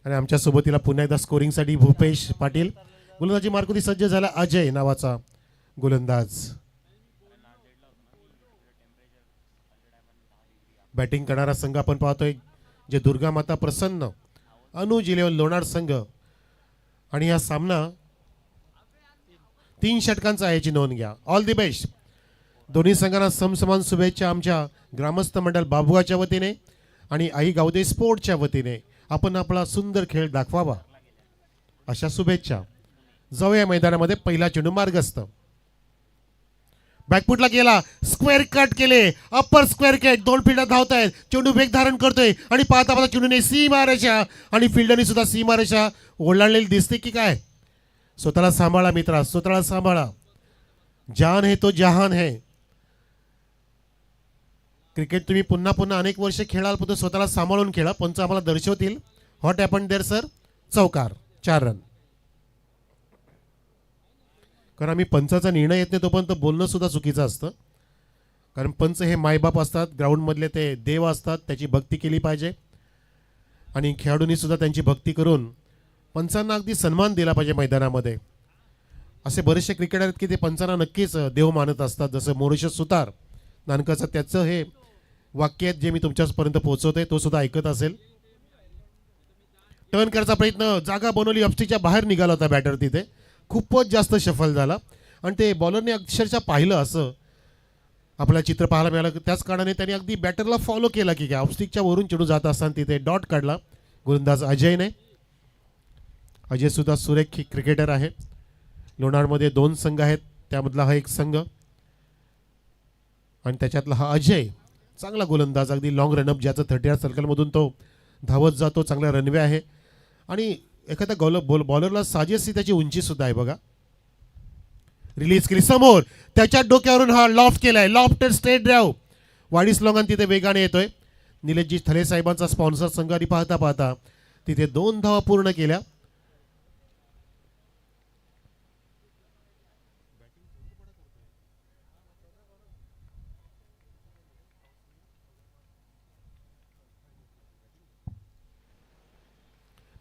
आणि आमच्या सोबतीला पुन्हा एकदा स्कोरिंगसाठी भूपेश पाटील. गोलंदाजी मार्कुती सज्ज झाला अजय नावाचा गोलंदाज. बॅटिंग करणारा संघ आपण पाहतोय जे दुर्गा माता प्रसन्न अनुज 11 लोणार संघ. आणि हा सामना 3 षटकांचा आहे याची नोंद घ्या. All the best. दोन्ही संघांना समसमान शुभेच्छा आमच्या ग्रामस्थ मंडळ बाबुगाच्या वतीने आणि आई गावदे स्पोर्टच्या वतीने. आपण आपला सुंदर खेळ दाखवावा अशा शुभेच्छा. जाऊया मैदानामध्ये. पहिला चेंडू मार्गस्थ. बॅकफुटला गेला, स्क्वेअर कट केले, अप्पर स्क्वेअर कट. 2 फिल्डर धावत आहेत. चेंडू वेग धारण करतोय आणि पाहता पाहता चेंडूने सीमारेषा आणि फिल्डरने सुद्धा सीमारेषा ओलांडलेली दिसते की काय. स्वतःला सांभाळा मित्रा, स्वतःला सांभाळा. जान है तो जहान है. क्रिकेट तुम्ही पुन्हा पुन्हा अनेक वर्ष खेळाल पण स्वतःला सांभाळून खेळा. पंच आम्हाला दर्शवतील. What happen there sir. चौकार. 4 रन. कारण आम्ही पंचाचा निर्णय येत नाही तोपर्यंत बोलणं सुद्धा चुकीचं असतं. कारण पंच हे मायबाप असतात, ग्राउंडमधले ते देव असतात. त्याची भक्ती केली पाहिजे आणि खेळाडूंनी सुद्धा त्यांची भक्ती करून पंचांना अगदी सन्मान दिला पाहिजे मैदानामध्ये. असे बरेचसे क्रिकेटर आहेत की ते पंचांना नक्कीच देव मानत असतात. जसं मोरिशस सुतार नानकाचं त्याचं हे वाक्य आहेत जे मी तुमच्यापर्यंत पोहोचवतोय, तो सुद्धा ऐकत असेल. टर्न करायचा प्रयत्न, जागा बनवली, ऑफस्टिकच्या बाहेर निघाला होता बॅटर. तिथे खूपच जास्त शफल झाला आणि ते बॉलरने अक्षरशः पाहिलं असं आपल्याला चित्र पाहायला मिळालं. त्याच कारणाने त्यांनी अगदी बॅटरला फॉलो केला की काय. ऑफस्टिकच्या वरून चेंडू जात असताना तिथे डॉट काढला गोलंदाज अजयने. अजय सुद्धा सुरेख क्रिकेटर आहे. लोणारमध्ये 2 संघ आहेत, त्यामधला हा एक संघ आणि त्याच्यातला हा अजय. चांगला गोलंदाज, अगदी लॉंग रनअप ज्याचं 38 सर्कलमधून तो धावत जातो. चांगला रनवे आहे आणि एखाद्या बॉलरला साजेशी त्याची उंची सुद्धा आहे बघा. रिलीज केली समोर, त्याच्या डोक्यावरून हा लॉफ्ट केलाय. Lofted straight drive. वाडीस लॉंगन तिथे वेगाने येतोय. निलेशजी थले साहेबांचा स्पॉन्सर संघ आणि पाहता पाहता तिथे 2 धावा पूर्ण केल्या.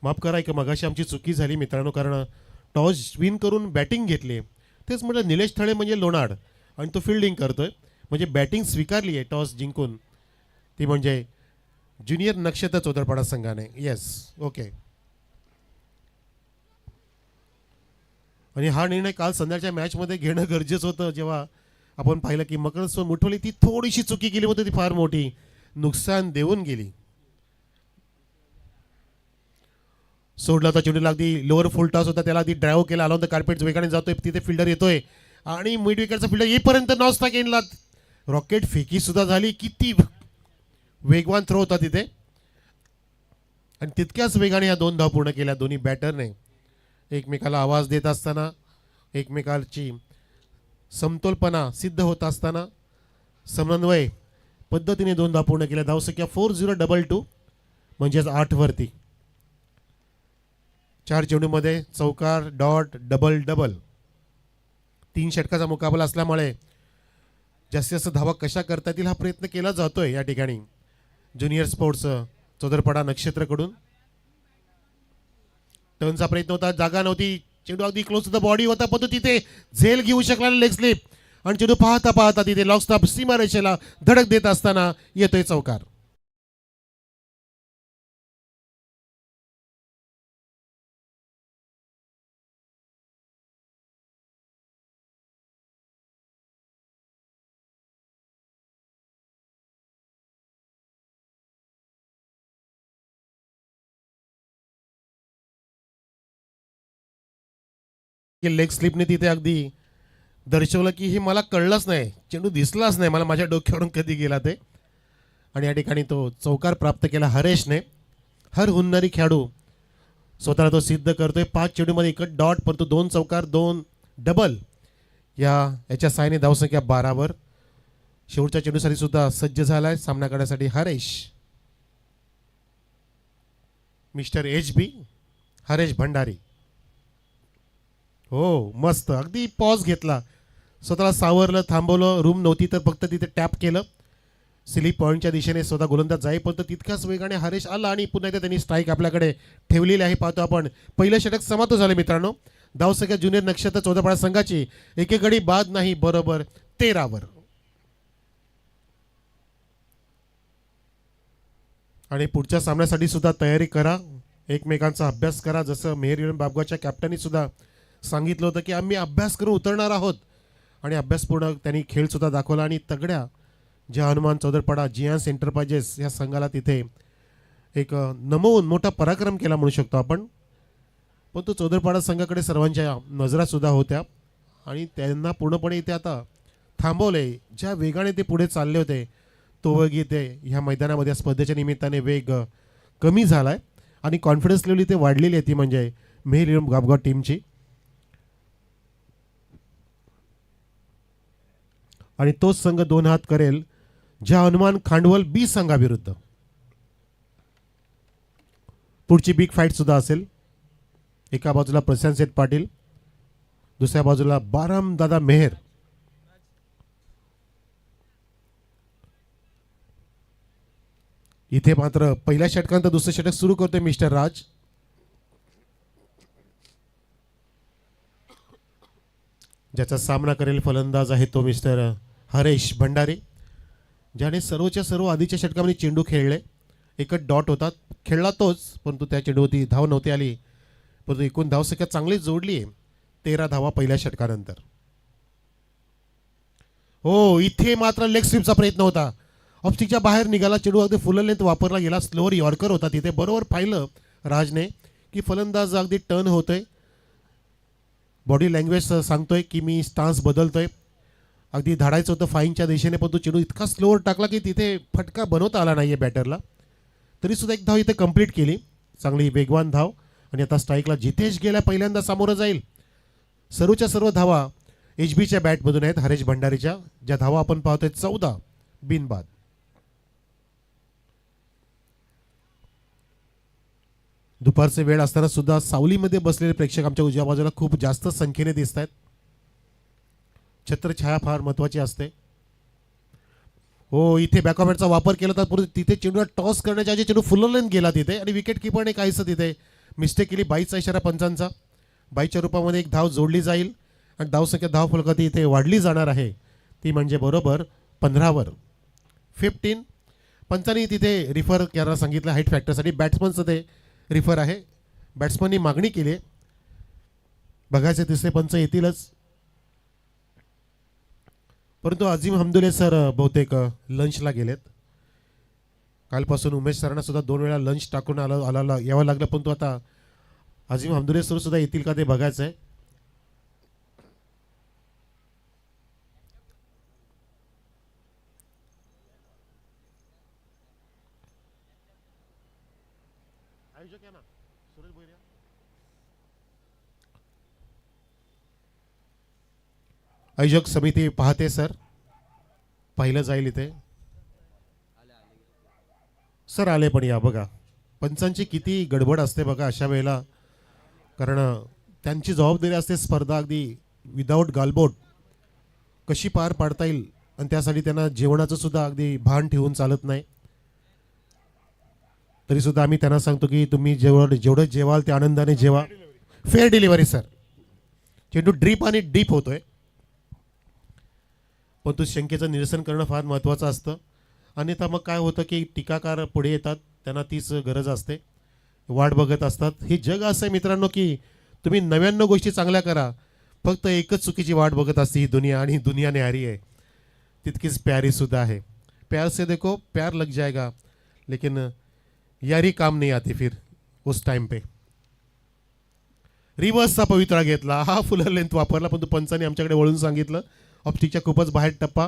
माफ करा की मगाशी आमची चुकी झाली मित्रांनो, कारण टॉस विन करून बॅटिंग घेतली. तेच म्हटलं निलेश थळे म्हणजे लोणाड आणि तो फिल्डिंग करतोय म्हणजे बॅटिंग स्वीकारली आहे टॉस जिंकून. ती म्हणजे ज्युनियर नक्षत्र चोदरपाडा संघाने. Yes, okay. आणि हा निर्णय काल संध्याच्या मॅचमध्ये घेणं गरजेचं होतं. जेव्हा आपण पाहिलं की मकर मुठवली ती थोडीशी चुकी केली होती, ती फार मोठी नुकसान देऊन गेली. सोडला होता चेंडूला, अगदी लोअर फुल टॉस होता, त्याला अगदी ड्राईव्ह केला. आला होता कार्पेट वेगाने जातोय, तिथे फिल्डर येतोय आणि मिड विकेटचा फिल्डर येईपर्यंत नॉस्टा गेनला रॉकेट फेकी सुद्धा झाली. किती वेगवान थ्रो होता तिथे आणि तितक्याच वेगाने या 2 धावा पूर्ण केल्या दोन्ही बॅटरने. एकमेकाला आवाज देत असताना, एकमेकाची समतोलपणा सिद्ध होत असताना समन्वय पद्धतीने 2 धावा पूर्ण केल्या. धावसंख्या 4022 म्हणजेच 8 वरती. 4 चेंडूमध्ये चौकार, डॉट, डबल डबल. 3 षटकाचा मुकाबला असल्यामुळे जास्तीत जास्त धावा कशा करता येतील हा प्रयत्न केला जातोय या ठिकाणी ज्युनियर स्पोर्ट्स चोदरपाडा नक्षत्रकडून. टर्नचा प्रयत्न होता, जागा नव्हती. चेंडू अगदी क्लोज टू द बॉडी होता पण तो तिथे झेल घेऊ शकला लेग स्लिप आणि चेंडू पाहता पाहता तिथे लॉक स्टॉप सीमारेषेला धडक देत असताना येतोय चौकार. लेग स्लिपने तिथे अगदी दर्शवलं की हे मला कळलंच नाही, चेंडू दिसलाच नाही मला माझ्या डोक्यावरून कधी गेला ते. आणि या ठिकाणी तो चौकार प्राप्त केला हरेशने. हर हुन्नरी खेळाडू स्वतःला तो सिद्ध करतोय. 5 चेंडूमध्ये 1 डॉट, परंतु 2 चौकार, 2 डबल. याच्या साहाय्याने धावसंख्या 12 वर. शेवटच्या चेंडूसाठी सुद्धा सज्ज झालाय सामना करण्यासाठी हरेश. Mister HB Haresh Bhandari. हो मस्त, अगदी पॉज घेतला, स्वतःला सावरलं, थांबवलं. रूम नव्हती तर फक्त तिथे टॅप केलं. स्लिप पॉईंटच्या दिशेने स्वतः गोलंदाज जाईपर्यंत तितक्याच वेगाने हरेश आला आणि पुन्हा एकदा त्यांनी स्ट्राईक आपल्याकडे ठेवलेली आहे. पाहतो आपण पहिलं षटक समाप्त झाले मित्रांनो. धावसंख्या ज्युनियर नक्षत्र चौदापाडा संघाची एकेगडी बाद नाही, बरोबर 13 आणि पुढच्या सामन्यासाठी सुद्धा तयारी करा, एकमेकांचा अभ्यास करा. जसं मेहर बाबगाच्या कॅप्टननी सुद्धा सांगितलं होतं की आम्ही अभ्यास करून उतरणार आहोत आणि अभ्यासपूर्ण त्यांनी खेळ सुद्धा दाखवला आणि तगड्या ज्या हनुमान चौदरपाडा जियांस एंटरप्राइजेस या संघाला तिथे एक नमवून मोठा पराक्रम केला म्हणू शकतो आपण. पण तो चौदरपाडा संघाकडे सर्वांच्या नजरा सुद्धा होत्या आणि त्यांना पूर्णपणे इथे आता थांबवले. ज्या वेगाने ते पुढे चालले होते तो वेग इथे ह्या मैदानामध्ये स्पर्धेच्या निमित्ताने वेग कमी झाला आहे आणि कॉन्फिडन्स लेवल इथे वाढलेली आहे ती म्हणजे मेहर गाबगाव टीमची. आणि तोच संघ 2 हात करेल ज्या हनुमान खांडवल बी संघाविरुद्ध. पुढची बिग फाईट सुद्धा असेल. एका बाजूला प्रशांत सेठ पाटील, दुसऱ्या बाजूला बाराम दादा मेहर. इथे मात्र पहिल्या षटकानंतर दुसरं षटक सुरू करतोय मिस्टर राज. ज्याचा सामना करेल फलंदाज आहे तो मिस्टर हरेश भंडारे, ज्याने सर्वच्या सर्व आधीच्या षटकामध्ये चेंडू खेळले. एकच डॉट होता, खेळला तोच, परंतु त्या चेंडूवरती धाव नव्हती आली. परंतु एकूण धावसंख्या चांगली जोडली आहे, 13 धावा पहिल्या षटकानंतर. हो, इथे मात्र लेग स्वीपचा प्रयत्न होता, ऑफस्टिकच्या बाहेर निघाला चेंडू, अगदी फुल लेंथ वापरला गेला. स्लोअर यॉर्कर होता तिथे. बरोबर पाहिलं राजने की फलंदाज अगदी टर्न होतोय, बॉडी लँग्वेज सांगतोय की मी स्टान्स बदलतोय. अगदी धाडायचं होतं फाईनच्या दिशेने, पण तो चेंडू इतका स्लोअर टाकला की तिथे फटका बनवता आला नाही आहे बॅटरला. तरीसुद्धा एक धाव इथे कंप्लीट केली, चांगली वेगवान धाव. आणि आता स्ट्राईकला जितेश गेल्या पहिल्यांदा सामोरं जाईल. सर्वच्या सर्व धावा एच बीच्या बॅटमधून आहेत, हरेश भंडारीच्या. ज्या धावा आपण पाहतोय 14 बिनबाद. दुपारचे वेळ असताना सुद्धा सावलीमध्ये बसलेले प्रेक्षक आमच्या उजव्या बाजूला खूप जास्त संख्येने दिसत आहेत. छत्रछाया फार महत्वाची असते. हो, इथे बॅकअपचा वापर केला तर परत तिथे चेंडूला टॉस करण्याच्या आधी चेंडू फुल लेंथ गेला तिथे आणि विकेट किपरने काहीसं तिथे मिस्टेक केली. 22चा इशारा पंचांचा. 22च्या रूपामध्ये एक धाव जोडली जाईल आणि धावसंख्या धाव फलकाती इथे वाढली जाणार आहे, ती म्हणजे बरोबर 15 15. पंचांनी तिथे रिफर करायला सांगितलं हाईट फॅक्टरसाठी. बॅट्समनचं ते रिफर आहे, बॅट्समननी मागणी केली. बघायचे तिसरे पंच येतीलच. परंतु अजीम हमदुले सर बहुतेक लंचला गेलेत. कालपासून उमेश सरांना सुद्धा 2 वेळा लंच टाकून यावं लागलं, पण तो आता अजीम हमदुले सर सुद्धा येतील का ते बघायचं आहे. आयोजक समिती पाहते सर, पाहिलं जाईल इथे. सर आले पण या बघा, पंचांची किती गडबड असते बघा अशा वेळेला, कारण त्यांची जबाबदारी असते स्पर्धा अगदी विदाऊट गालबोट कशी पार पाडता येईल आणि त्यासाठी त्यांना जेवणाचं सुद्धा अगदी भान ठेवून चालत नाही. तरी सुद्धा आम्ही त्यांना सांगतो की तुम्ही जेवढं जेवाल त्या आनंदाने जेवा. Fair delivery sir. चेंडू ड्रीप आणि डीप होतोय, पण तो शंकेचं निरसन करणं फार महत्त्वाचं असतं. अन्यथा मग काय होतं की टीकाकार पुढे येतात, त्यांना तीच गरज असते, वाट बघत असतात. हे जग असं आहे मित्रांनो की तुम्ही 99 गोष्टी चांगल्या करा, फक्त एकच चुकीची वाट बघत असते ही दुनिया, आणि दुनिया न्यारी आहे, तितकीच प्यारी सुद्धा आहे. प्यार से देखो प्यार लग जाएगा, लेकिन यारी काम नहीं आती फिर उस टाइम पे. रिव्हर्सचा पवित्रा घेतला, हा फुल लेंथ वापरला, पण तो पंचाने आमच्याकडे वळून सांगितलं ऑप्टिकच्या खूपच बाहेर टप्पा,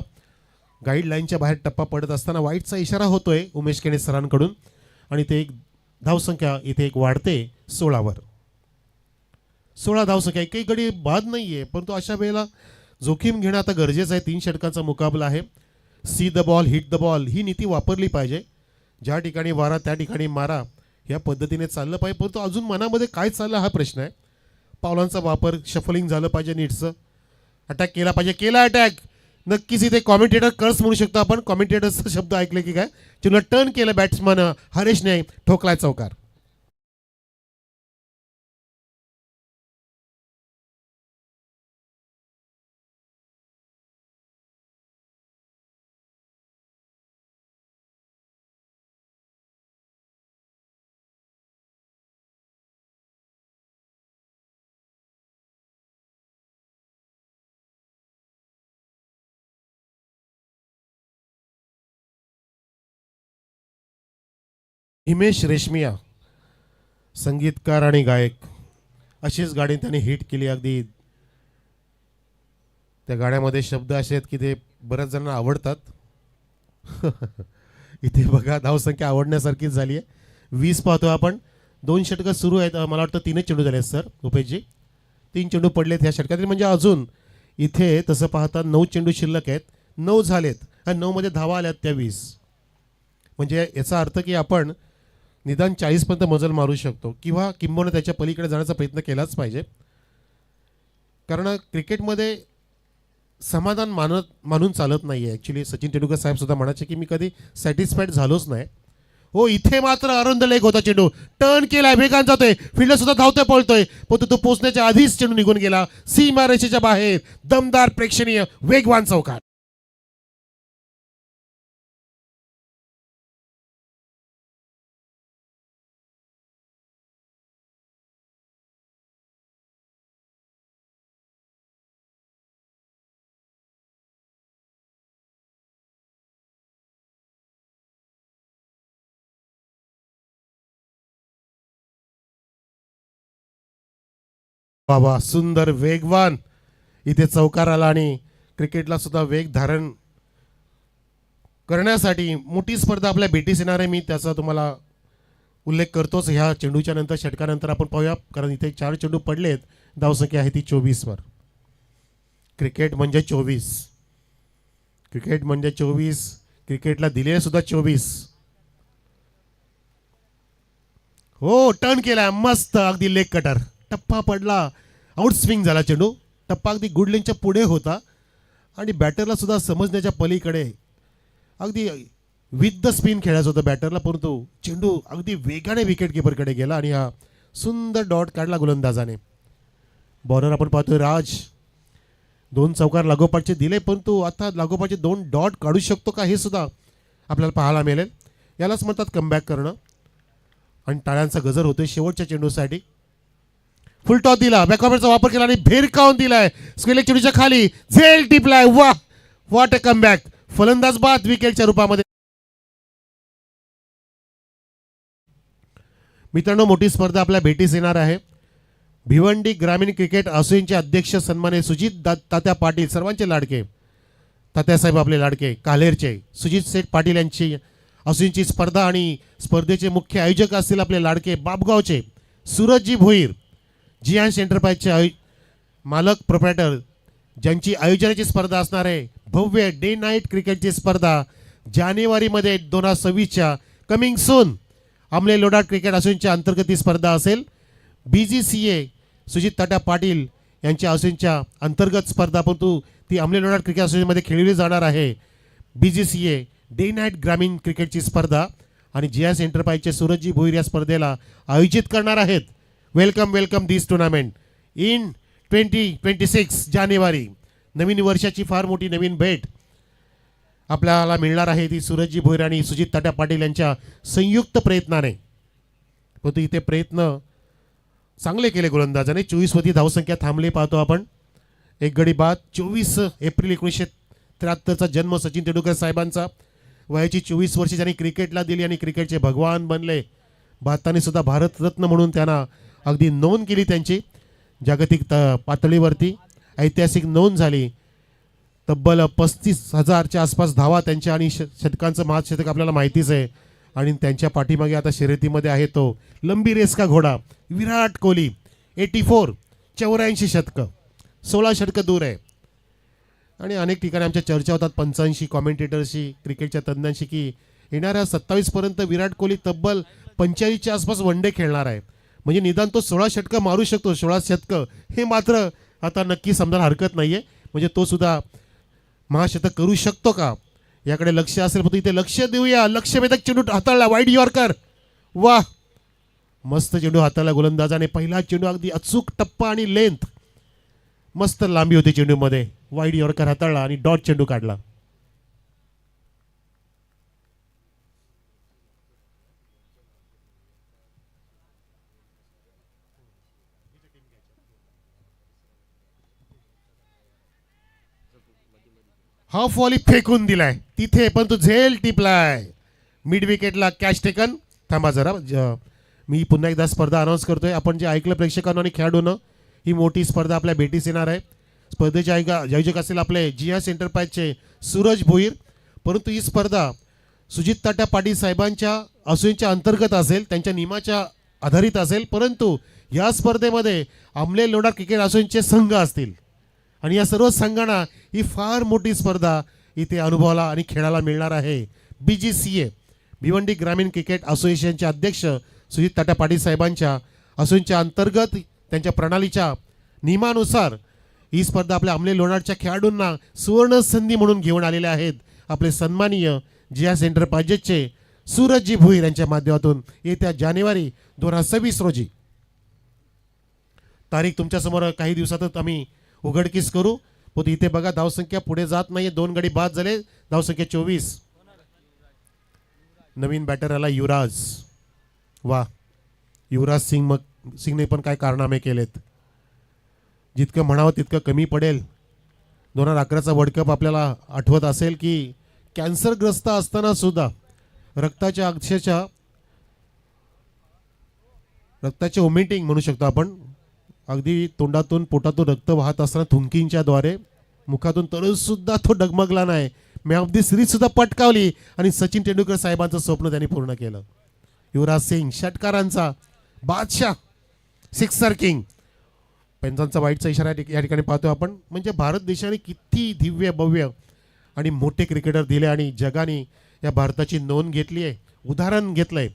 गाईडलाईनच्या बाहेर टप्पा पडत असताना वाईटचा इशारा होतोय उमेश केणे सरांकडून. आणि ते एक धावसंख्या इथे एक वाढते 16 16 धावसंख्या. एकही गडी बाद नाही आहे, परंतु अशा वेळेला जोखीम घेणं आता गरजेचं आहे. 3 षटकांचा मुकाबला आहे. See the ball hit the ball ही नीती वापरली पाहिजे. ज्या ठिकाणी वारा त्या ठिकाणी मारा, या पद्धतीने चाललं पाहिजे. परंतु अजून मनामध्ये काय चाललं हा प्रश्न आहे. पावलांचा वापर, शफलिंग झालं पाहिजे नीटचं. अटॅक केला पाहिजे, केला अटॅक, नक्कीच इथे कॉमेंटेटर कर्स म्हणू शकतो आपण. कॉमेंटेटरचा शब्द ऐकले की काय, चेंडूला टर्न केलं बॅट्समन हरेशने, ठोकलाय चौकार. हिमेश रेशमिया संगीतकार आणि गायक, अशीच गाणी त्याने हिट केली. अगदी त्या गाण्यामध्ये शब्द असे आहेत की ते बऱ्याच जणांना आवडतात. इथे बघा धावसंख्या आवडण्यासारखीच झाली आहे. 20 पाहतो आपण. 2 षटकं सुरू आहेत. मला वाटतं 3च चेंडू झाले सर उपेशजी. 3 चेंडू पडलेत ह्या षटकातील. म्हणजे अजून इथे तसं पाहता 9 चेंडू शिल्लक आहेत. 9 झालेत आणि 9 मध्ये धावा आल्यात त्या 20. म्हणजे याचा अर्थ की आपण निदान 40 पर्यंत मजल मारू शकतो किंवा किंबहुना त्याच्या पलीकडे जाण्याचा प्रयत्न केलाच पाहिजे. कारण क्रिकेटमध्ये समाधान मानून चालत नाही आहे. ॲक्च्युली सचिन तेंडुलकर साहेब सुद्धा म्हणायचे की मी कधी सॅटिस्फाईड झालोच नाही. हो, इथे मात्र अरुंद लेग होता. चेंडू टर्न केलाय, वेगान जातोय, फिल्डर सुद्धा धावतोय, पळतोय, पण तो पोहोचण्याच्या आधीच चेंडू निघून गेला सीमारेषेच्या बाहेर. दमदार, प्रेक्षणीय, वेगवान चौकार. बाबा सुंदर, वेगवान इथे चौकार आला आणि क्रिकेटला सुद्धा वेग धारण करण्यासाठी मोठी स्पर्धा आपल्या भेटीस येणार आहे. मी त्याचा तुम्हाला उल्लेख करतोच. ह्या चेंडूच्या नंतर, षटकानंतर आपण पाहूया, कारण इथे 4 चेंडू पडलेत. धावसंख्या आहे ती 24 वर. क्रिकेट म्हणजे 24. क्रिकेट म्हणजे 24. क्रिकेटला दिले सुद्धा 24. हो, टर्न केला मस्त, अगदी लेग कटर. टप्पा पडला, आउट स्विंग झाला चेंडू. टप्पा अगदी गुड लेंथच्या पुढे होता आणि बॅटरला सुद्धा समजण्याच्या पलीकडे अगदी विथ द स्पिन खेळायचं होतं बॅटरला, परंतु चेंडू अगदी वेगाने विकेट किपरकडे गेला आणि हा सुंदर डॉट काढला गोलंदाजाने. बॉलर आपण पाहतोय राज. 2 चौकार लागोपाठचे दिले, परंतु आता लागोपाठचे 2 डॉट काढू शकतो का हे सुद्धा आपल्याला पाहायला मिळेल. यालाच म्हणतात कमबॅक करणं. आणि टाळ्यांचा गजर होतोय शेवटच्या चेंडूसाठी. फुल टॉस दिला, बॅकवर्डचा वापर केला आणि भेरकावून दिलाय स्क्वेअर चेंडूच्या खाली. झेल टिपलाय. वाह, व्हॉट अ कमबॅक. फलंदाज बाद विकेटच्या रूपामध्ये. मित्रांनो, मोठी स्पर्धा आपल्या भेटीस येणार आहे. भिवंडी ग्रामीण क्रिकेट असोसिएशनचे अध्यक्ष सन्माननीय सुजित तात्या पाटील, सर्वांचे लाडके तात्यासाहेब, आपले लाडके काल्हेरचे सुजित सेठ पाटील यांची असोसिएशनची स्पर्धा आणि स्पर्धेचे मुख्य आयोजक असतील आपले लाडके बाबगावचे सूरजजी भोईर, जियांश एंटरप्राइजचे मालक प्रोप्रायटर, ज्यांची आयोजनाची स्पर्धा असणार आहे. भव्य डे नाईट क्रिकेटची स्पर्धा जानेवारीमध्ये 2026च्या कमिंग सून आमले लोडाट क्रिकेट असोसिएशनच्या अंतर्गत ही स्पर्धा असेल. BGCA सुजित तात्या पाटील यांच्या असोसिएशनच्या अंतर्गत स्पर्धा, परंतु ती आमले लोडाट क्रिकेट असोसिएशनमध्ये खेळली जाणार आहे. BGCA डे नाईट ग्रामीण क्रिकेटची स्पर्धा आणि जियांश एंटरप्राइजचे सूरजजी भोईर या स्पर्धेला आयोजित करणार आहेत. वेलकम दिस टुर्नामेंट इन 2026 जानेवारी. नवीन वर्षाची फार मोठी नवीन भेट आपल्याला मिळणार आहे ती सूरजजी भोईर आणि सुजित तात्या पाटील यांच्या संयुक्त प्रयत्नाने. परंतु इथे प्रयत्न चांगले केले गोलंदाजाने. 24 वरती धावसंख्या थांबली पाहतो आपण. एक गडी बाद. 24 एप्रिल 1973चा जन्म सचिन तेंडुलकर साहेबांचा. वयाची 24 वर्षे ज्यांनी क्रिकेटला दिली आणि क्रिकेटचे भगवान बनले. भारताने सुद्धा भारतरत्न म्हणून त्यांना अगदी नोंद केली. त्यांची जागतिक पातळीवरती ऐतिहासिक नोंद झाली. तब्बल 35,000च्या आसपास धावा त्यांच्या आणि शतकांचं महाशतक आपल्याला माहितीच आहे. आणि त्यांच्या पाठीमागे आता शर्यतीमध्ये आहे तो लंबी रेस का घोडा विराट कोहली. 84 शतकं, 16 षटकं दूर आहे. आणि अनेक ठिकाणी आमच्या चर्चा होतात पंचांशी, कॉमेंटेटरशी, क्रिकेटच्या तज्ज्ञांशी की येणाऱ्या 27 पर्यंत विराट कोहली तब्बल 45च्या आसपास वनडे खेळणार आहे. म्हणजे निदान तो 16 षटकं मारू शकतो. 16 शतकं हे मात्र आता नक्की समजायला हरकत नाही आहे. म्हणजे तो सुद्धा महाशतक करू शकतो का याकडे लक्ष असेल, पण इथे लक्ष देऊया. लक्षवेधक चेंडू हाताळला, वाईड यॉर्कर. वाह, मस्त चेंडू हाताळला गोलंदाजाने. पहिला चेंडू अगदी अचूक टप्पा आणि लेंथ, मस्त लांबी होती चेंडूमध्ये. वाईड यॉर्कर हाताळला आणि डॉट चेंडू काढला. हाफ वॉली फेकून दिलाय तिथे, पण तो झेल टिपलाय. मिड विकेटला कॅच टेकन. थांबा जरा, मी पुन्हा एकदा स्पर्धा अनाऊन्स करतोय. आपण जे ऐकलं प्रेक्षकांना आणि खेळाडूंना, ही मोठी स्पर्धा आपल्या भेटीस येणार आहे. स्पर्धेचे आयोजक असेल आपले GS एंटरप्राइजचे सूरज भोईर. परंतु ही स्पर्धा सुजित तात्या पाटील साहेबांच्या असूंच्या अंतर्गत असेल, त्यांच्या नियमाच्या आधारित असेल. परंतु या स्पर्धेमध्ये आमले लोणार क्रिकेट असोसिएशनचे संघ असतील आणि या सर्व संघांना ही फार मोठी स्पर्धा इथे अनुभवाला आणि खेळायला मिळणार आहे. BGCA भिवंडी ग्रामीण क्रिकेट असोसिएशनचे अध्यक्ष सुजित तात्या पाटील साहेबांच्या असोसिएशनच्या अंतर्गत त्यांच्या प्रणालीच्या नियमानुसार ही स्पर्धा आपल्या आमले लोणारच्या खेळाडूंना सुवर्ण संधी म्हणून घेऊन आलेले आहेत आपले सन्माननीय GS एंटरप्राइजेसचे सूरजजी भुईर यांच्या माध्यमातून. येत्या जानेवारी 2026 रोजी तारीख तुमच्यासमोर काही दिवसातच आम्ही उघडकीस करू. पण इथे बघा, धावसंख्या पुढे जात नाहीये. 2 गडी बाद झाले. धावसंख्या 24. नवीन बॅटर आला युवराज. वा, युवराज सिंगने पण काय कारनामे केलेत. जितकं म्हणावं तितकं कमी पडेल. 2011चा वर्ल्ड कप आपल्याला आठवत असेल की कॅन्सरग्रस्त असताना सुद्धा रक्ताच्या अक्षरशः रक्ताचे ओमिटिंग म्हणू शकतो आपण, अगदी तोंडातून पोटातून रक्त वाहत असताना थुंकींच्या द्वारे मुखातून तरी सुद्धा तो डगमगला नाही. मॅन ऑफ दी सिरीज सुद्धा पटकावली आणि सचिन तेंडुलकर साहेबांचं स्वप्न त्यांनी पूर्ण केलं. युवराज सिंग षटकारांचा बादशाह, सिक्सर किंग. पंचांचा वाईटचा इशारा या ठिकाणी पाहतो आपण. म्हणजे भारत देशाने किती दिव्य भव्य आणि मोठे क्रिकेटर दिले आणि जगाने या भारताची नोंद घेतली आहे. उदाहरण घेतलंय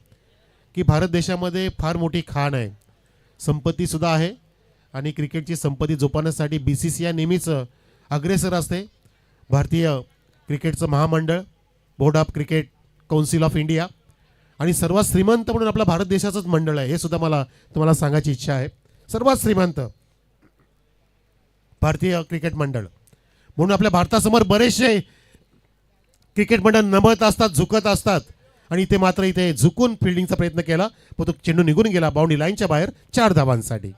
की भारत देशामध्ये फार मोठी खाण आहे, संपत्ती सुद्धा आहे आणि क्रिकेटची संपत्ती जोपासण्यासाठी BCCI नेहमीच अग्रेसर असते. भारतीय क्रिकेटचं महामंडळ, board of cricket council of India, आणि सर्वात श्रीमंत म्हणून आपला भारत देशाचंच मंडळ आहे. हे सुद्धा मला तुम्हाला सांगायची इच्छा आहे. सर्वात श्रीमंत भारतीय क्रिकेट मंडळ म्हणून आपल्या भारतासमोर बरेचसे क्रिकेट मंडळ नमत असतात, झुकत असतात. आणि इथे मात्र इथे झुकून फिल्डिंगचा प्रयत्न केला, पण तो चेंडू निघून गेला बाउंड्री लाईनच्या बाहेर 4 धावांसाठी.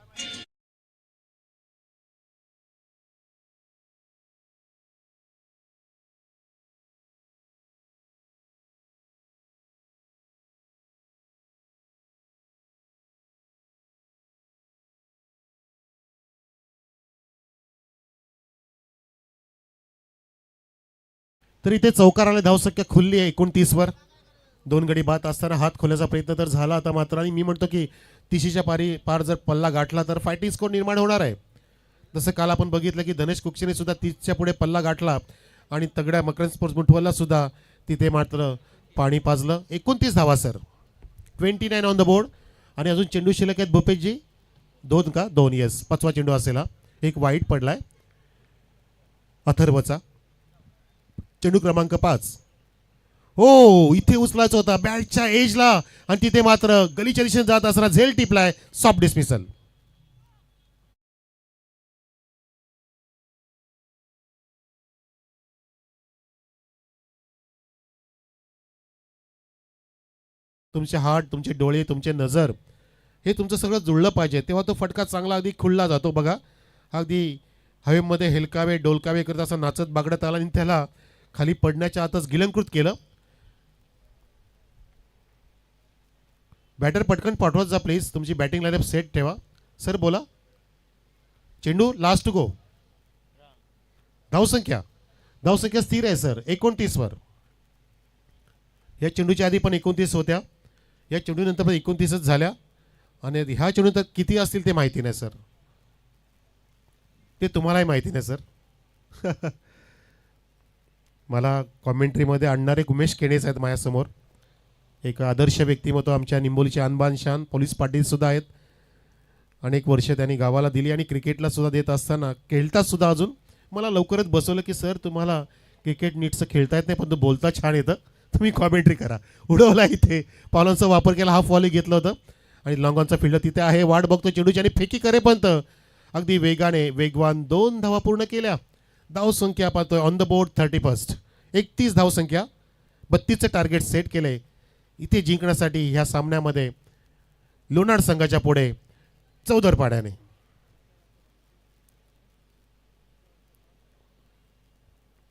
तर इथे चौकाराला धावसंख्या खुलली आहे 29 वर. 2 गडी बाद असताना हात खोल्याचा प्रयत्न तर झाला आता मात्र, आणि मी म्हणतो की 30च्या पार जर पल्ला गाठला तर फायटिंग स्कोर निर्माण होणार आहे. जसं काल आपण बघितलं की धनेश कुक्षीने सुद्धा 30च्या पुढे पल्ला गाठला आणि तगड्या मकरंद स्पोर्ट्स मुठवलला सुद्धा तिथे मात्र पाणी पाजलं. 29 धावा सर, 29 ऑन द बोर्ड. आणि अजून चेंडू शिल्लक आहेत भूपेशजी. 2 येस, 5वा चेंडू असेल. एक वाईट पडलाय अथर्वचा. चेंडू क्रमांक 5. हो, इथे उचलायचा होता बॅटच्या एजला आणि तिथे मात्र गलीच्या दिशेने जात असताना झेल टिपलाय. Soft dismissal. तुमचे हात, तुमचे डोळे, तुमचे नजर हे तुमचं सगळं जुळलं पाहिजे, तेव्हा तो फटका चांगला अगदी खुलला जातो. बघा, अगदी हवेमध्ये हेलकावे डोलकावे करत असं नाचत बागडत आला आणि त्याला खाली पडण्याच्या आतच गिलंकृत केलं. बॅटर पटकन पाठवत जा प्लीज. तुमची बॅटिंग लाईनअप सेट ठेवा. सर बोला. चेंडू लास्ट टू गो. धावसंख्या स्थिर आहे सर 29 वर. या चेंडूच्या आधी पण 29 होत्या, या चेंडूनंतर पण 29च झाल्या आणि ह्या चेंडूनंतर किती असतील ते माहिती नाही सर, ते तुम्हालाही माहिती नाही सर. मला कॉमेंट्रीमध्ये आणणारे उमेश केणेच आहेत माझ्यासमोर. एक आदर्श व्यक्तिमत्व आमच्या निंबोलीचे अनबान शान पोलीस पाटील सुद्धा आहेत. अनेक वर्ष त्यांनी गावाला दिली आणि क्रिकेटला सुद्धा देत असताना खेळतात सुद्धा. अजून मला लवकरच बसवलं की सर तुम्हाला क्रिकेट नीटचं खेळता येत नाही पण तो बोलता छान येतं. तुम्ही कॉमेंट्री करा. उडवला इथे पॉलनचा वापर केला, हाफ वॉली घेतलं होतं आणि लॉंग ऑनचा फिल्डर तिथे आहे, वाट बघतो चेंडूची आणि फेकी करेपर्यंत अगदी वेगवान 2 धावा पूर्ण केल्या. धावसंख्या पाहतोय ऑन द बोर्ड 31. 31 धावसंख्या, 32चं टार्गेट सेट केलंय. इथे जिंकण्यासाठी ह्या सामन्यामध्ये लोणार संघाच्या पुढे 14 पाड्याने.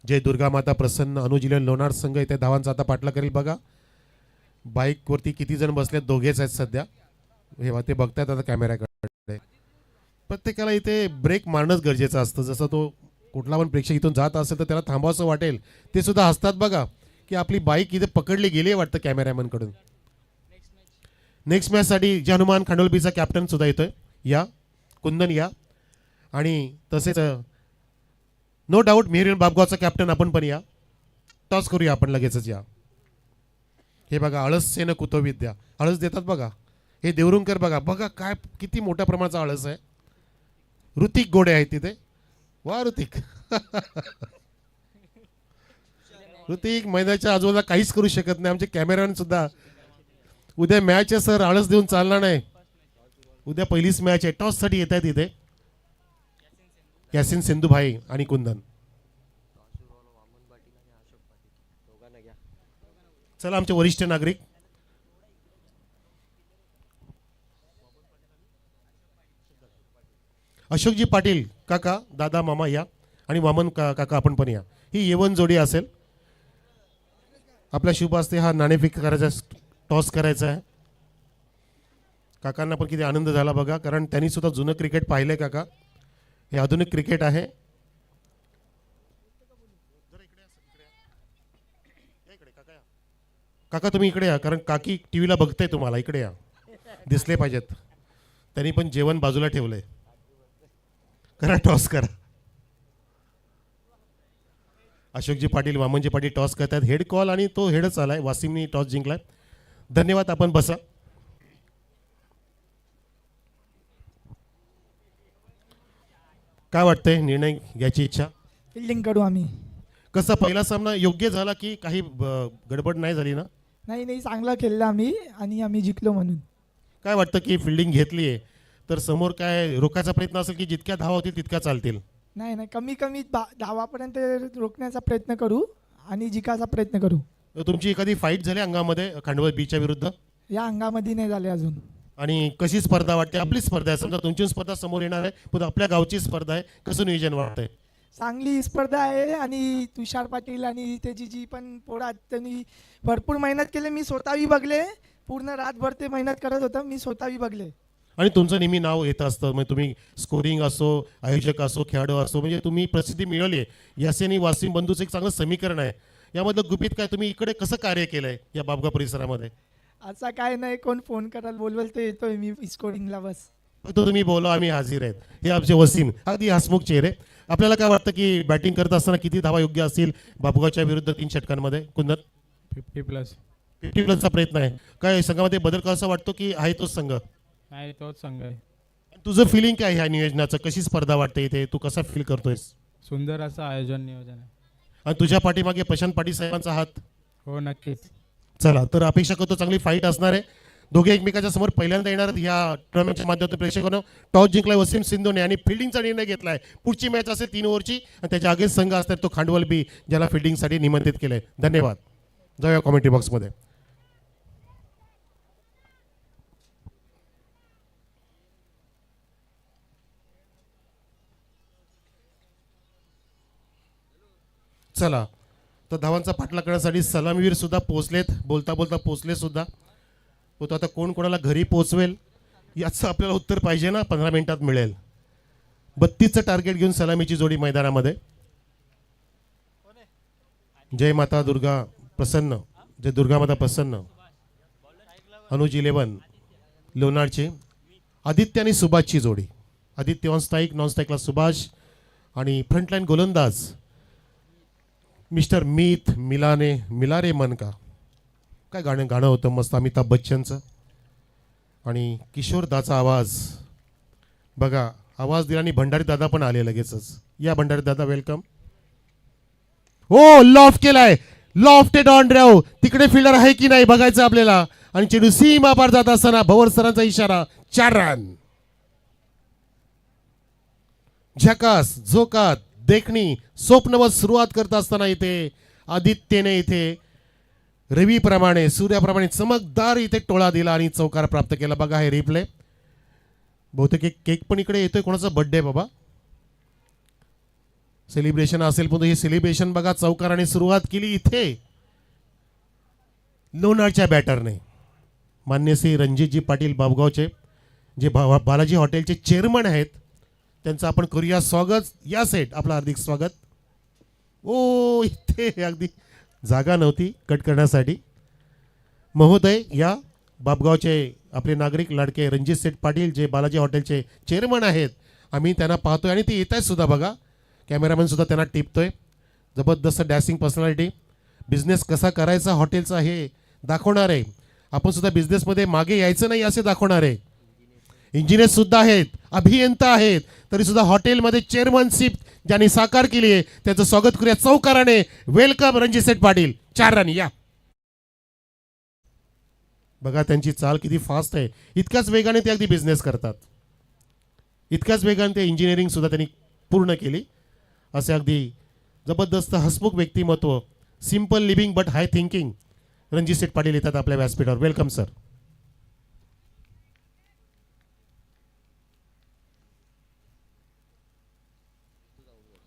जय दुर्गा माता प्रसन्न. अनुजीलन लोणार संघ इथे धावांचा आता पाठला करेल. बघा बाईकवरती किती जण बसले, दोघेच आहेत सध्या. हे ते बघतायत आता कॅमेऱ्याकडे. प्रत्येकाला इथे ब्रेक मारणंच गरजेचं असतं. जसं तो कुठला पण प्रेक्षक इथून जात असेल तर त्याला थांबावंसं वाटेल. ते सुद्धा हसतात बघा की आपली बाईक इथे पकडली गेली वाटतं कॅमेरामॅन कडून. नेक्स्ट मॅचसाठी जे हनुमान खांडोलबीचा कॅप्टन सुद्धा येतोय. या कुंदन या. आणि तसेच नो डाऊट मेहरीन बाबगावचा कॅप्टन आपण पण या. टॉस करूया आपण लगेचच. या हे बघा आळस सेन कुतविद्या, आळस देतात बघा. हे देवरुंकर बघा बघा काय किती मोठ्या प्रमाणाचा आळस आहे. ऋतिक गोडे आहेत तिथे. वा ऋतिक. ऋतिक मैदानाच्या आजूबाजूला काहीच करू शकत नाही. आमचे कॅमेरामॅन सुद्धा. उद्या मॅच आहे सर, आळस देऊन चालणार नाही. उद्या पहिलीच मॅच आहे. टॉससाठी येत आहेत इथे यासिन सिंधुभाई आणि कुंदन. चला आमचे वरिष्ठ नागरिक. अशोकजी पाटील काका, दादा, मामा या. आणि वामन काका आपण पण या. ही येवन जोडी असेल. आपल्या शुभ असते हा नाणे फिक्स करायचा, टॉस करायचा आहे. काकांना पण किती आनंद झाला बघा, कारण त्यांनी सुद्धा जुनं क्रिकेट पाहिलंय काका. हे आधुनिक क्रिकेट आहे. काका तुम्ही इकडे या, कारण काकी टीव्हीला बघताय तुम्हाला. इकडे या, दिसले पाहिजेत. त्यांनी पण जेवण बाजूला ठेवलंय. करा टॉस करा. अशोकजी पाटील, वामनजी पाटील टॉस करतात. हेड कॉल आणि तो हेडच आलाय. वासिमनी टॉस जिंकलाय. धन्यवाद. आपण बसा. काय वाटतंय, निर्णय घ्यायची इच्छा? फिल्डिंग करू आम्ही. कसा पहिला सामना योग्य झाला की काही गडबड नाही झाली ना? नाही चांगला खेळला आम्ही आणि आम्ही जिंकलो म्हणून. काय वाटतं की फिल्डिंग घेतली आहे तर समोर काय रोखायचा प्रयत्न असेल की जितक्या धावा होतील तितक्या चालतील? नाही कमी धावापर्यंत रोखण्याचा प्रयत्न करू आणि जिंकायचा प्रयत्न करू. तुमची एखादी फाईट झाली अंगामध्ये खांडवा बीच्या विरुद्ध? या अंगामध्ये नाही झाले अजून. आणि कशी स्पर्धा वाटते? आपली स्पर्धा आहे, समजा तुमची स्पर्धा समोर येणार आहे पण आपल्या गावची स्पर्धा आहे. कसं नियोजन वाटतंय? चांगली स्पर्धा आहे आणि तुषार पाटील आणि त्याची जी पण पोळा त्यांनी भरपूर मेहनत केली. मी स्वतःही बघले, पूर्ण रातभर ते मेहनत करत होतं. मी स्वतःही बघले. आणि तुमचं नेहमी नाव येतं असतं. म्हणजे तुम्ही स्कोरिंग असो, आयोजक असो, खेळाडू असो, म्हणजे तुम्ही प्रसिद्धी मिळवली आहे. यासे आणि वासिम बंधूचं एक चांगलं समीकरण आहे. यामधलं गुपित काय, तुम्ही इकडे कसं कार्य केलं आहे या बाबगाव परिसरामध्ये? असं काय नाही, कोण फोन करायला बोलवेल तर येतोय मी स्कोरिंगला. बस फक्त तुम्ही बोला, आम्ही हाजीर आहेत. हे आमचे वसीम, अगदी हसमुख चेहरे. आपल्याला काय वाटतं की बॅटिंग करत असताना किती धावा योग्य असतील बाबगावच्या विरुद्ध 3 षटकांमध्ये? कुंदन 50+ चा प्रयत्न आहे. काय संघामध्ये बदल कसा वाटतो की आहे तोच संघ? नाही, तोच संघ आहे. तुझं फिलिंग काय ह्या नियोजनाचं? कशी स्पर्धा वाटते इथे? तू कसा फील करतोयस? सुंदर असं आयोजन नियोजन आहे. आणि तुझ्या पाठीमागे प्रशांत पाटील साहेबांचा हात? हो नक्कीच. चला तर अपेक्षा करतो चांगली फाईट असणार आहे. दोघे एकमेकाच्या समोर पहिल्यांदा येणार आहेत या टुर्नामेंटच्या माध्यमातून. प्रेक्षकांनो, टॉस जिंकलाय वसीम सिंधूने आणि फिल्डिंगचा निर्णय घेतलाय. पुढची मॅच असेल 3 ओव्हरची आणि त्याच्या आगे संघ असतात तो खांडवल बी, ज्याला फिल्डिंगसाठी निमंत्रित केलंय. धन्यवाद. जाऊया कॉमेंट्री बॉक्समध्ये. चला तर धावांचा पाठला करण्यासाठी सलामीवीर सुद्धा पोहोचलेत. बोलता बोलता पोहोचले सुद्धा. तो आता कोण कोणाला घरी पोहोचवेल याचं आपल्याला उत्तर पाहिजे ना. 15 मिनिटात मिळेल. 32चं टार्गेट घेऊन सलामीची जोडी मैदानामध्ये. जय माता दुर्गा प्रसन्न, जय दुर्गा माता प्रसन्न. अनुज 11 लोणारचे आदित्य आणि सुभाषची जोडी. आदित्य ऑन स्ट्राईक, नॉन स्ट्राईकला सुभाष. आणि फ्रंटलाईन गोलंदाज मिस्टर मीत मिलारे मन का. काय गाणं होतं मस्त अमिताभ बच्चनचं. आणि किशोरदाचा आवाज बघा. आवाज दिला आणि भंडारी दादा पण आले लगेचच. या भंडारी दादा, वेलकम. हो लॉफ्ट केलाय, लॉफ्टेड ऑन ड्राव. तिकडे फिल्डर आहे की नाही बघायचं आपल्याला. आणि चेंडू सीमा पार जात असताना भवर सरांचा इशारा, 4 रन. झकास, झोकात, देखणी, स्वप्नवत सुरुवात करत असताना इथे आदित्यने इथे रवीप्रमाणे सूर्याप्रमाणे चमकदार इथे टोळा दिला आणि चौकार प्राप्त केला. बघा हे रिप्ले. बहुतेक एक केक पण इकडे येतोय. कोणाचा बर्थडे बाबा? सेलिब्रेशन असेल पण हे सेलिब्रेशन बघा चौकाराने सुरुवात केली इथे लोणारच्या बॅटरने. मान्य श्री रणजितजी पाटील बाबगावचे जे बालाजी हॉटेलचे चेअरमन आहेत त्यांचं आपण करूया स्वागत. या सेट आपलं हार्दिक स्वागत. ओ इथे अगदी जागा नव्हती कट करण्यासाठी. महोदय या बाबगावचे आपले नागरिक लाडके रणजित सेठ पाटील जे बालाजी हॉटेलचे चेअरमन आहेत. आम्ही त्यांना पाहतोय आणि ते येत आहेत सुद्धा बघा. कॅमेरामॅन सुद्धा त्यांना टिपतोय. जबरदस्त डॅशिंग पर्सनॅलिटी. बिझनेस कसा करायचा हॉटेलचा हे दाखवणार आहे. आपण सुद्धा बिझनेसमध्ये मागे यायचं नाही असे दाखवणार आहे. इंजिनियर सुद्धा आहेत, अभियंता आहेत, तरी सुद्धा हॉटेलमध्ये चेअरमनशिप ज्यांनी साकार केली आहे त्याचं स्वागत करूया चौकाराने. वेलकम रणजित सेठ पाटील. 4 रन. या बघा त्यांची चाल किती फास्ट आहे. इतक्याच वेगाने ते अगदी बिझनेस करतात. इतक्याच वेगाने ते इंजिनिअरिंग सुद्धा त्यांनी पूर्ण केली. असे अगदी जबरदस्त हसमुख व्यक्तिमत्व. Simple living but high thinking. Ranjit Seth Patil येतात आपल्या व्यासपीठावर. Welcome sir.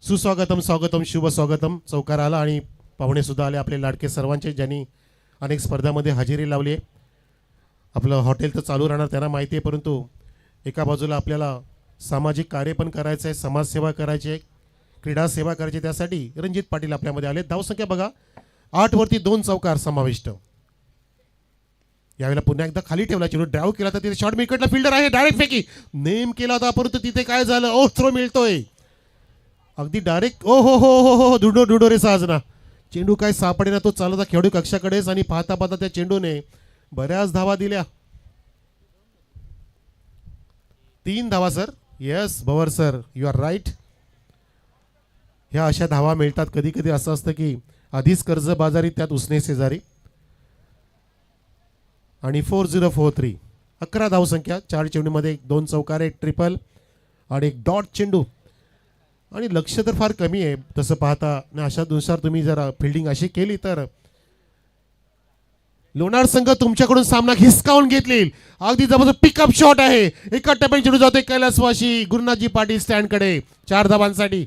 सुस्वागतम, स्वागतम, शुभ स्वागतम. चौकार आला आणि पाहुणे सुद्धा आले आपले लाडके सर्वांचे ज्यांनी अनेक स्पर्धामध्ये हजेरी लावली आहे. आपलं हॉटेल तर चालू राहणार त्यांना माहिती आहे, परंतु एका बाजूला आपल्याला सामाजिक कार्य पण करायचं आहे, समाजसेवा करायची आहे, क्रीडा सेवा करायची. त्यासाठी रणजित पाटील आपल्यामध्ये आले. धावसंख्या बघा 8 वरती 2 चौकार समाविष्ट. यावेळेला पुन्हा एकदा खाली ठेवला चेंडू ड्राईव्ह केला तर तिथे शॉर्ट मिडकटला फिल्डर आहे. डायरेक्ट फेकी नेम केला होता परंतु तिथे काय झालं. ओ थ्रो मिळतोय अगदी डायरेक्ट. ओ हो हो हो हो डुडो डुडो रे साजना. चेंडू काय सापडेना. तो चालता खेळाडू कक्षाकडेच आणि पाहता पाहता त्या चेंडूने बऱ्याच धावा दिल्या. 3 धावा sir. Yes Bhavar sir you are right. ह्या अशा धावा मिळतात. कधी कधी असं असतं की आधीच कर्जबाजारी त्यात उसने शेजारी. आणि 4043 11 धावसंख्या. 4 चेंडूमध्ये 2 चौकार, 1 ट्रिपल आणि 1 डॉट चेंडू. आणि लक्ष तर फार कमी आहे तसं पाहता. आणि अशानुसार तुम्ही जर फिल्डिंग अशी केली तर लोणार संघ तुमच्याकडून सामना हिसकावून घेतली. अगदी जबरदस्त पिकअप शॉट आहे. एका टप्प्याने चेंडू जातोय कैलासवासी गुरुनाथजी पाटील स्टँडकडे 4 धावांसाठी.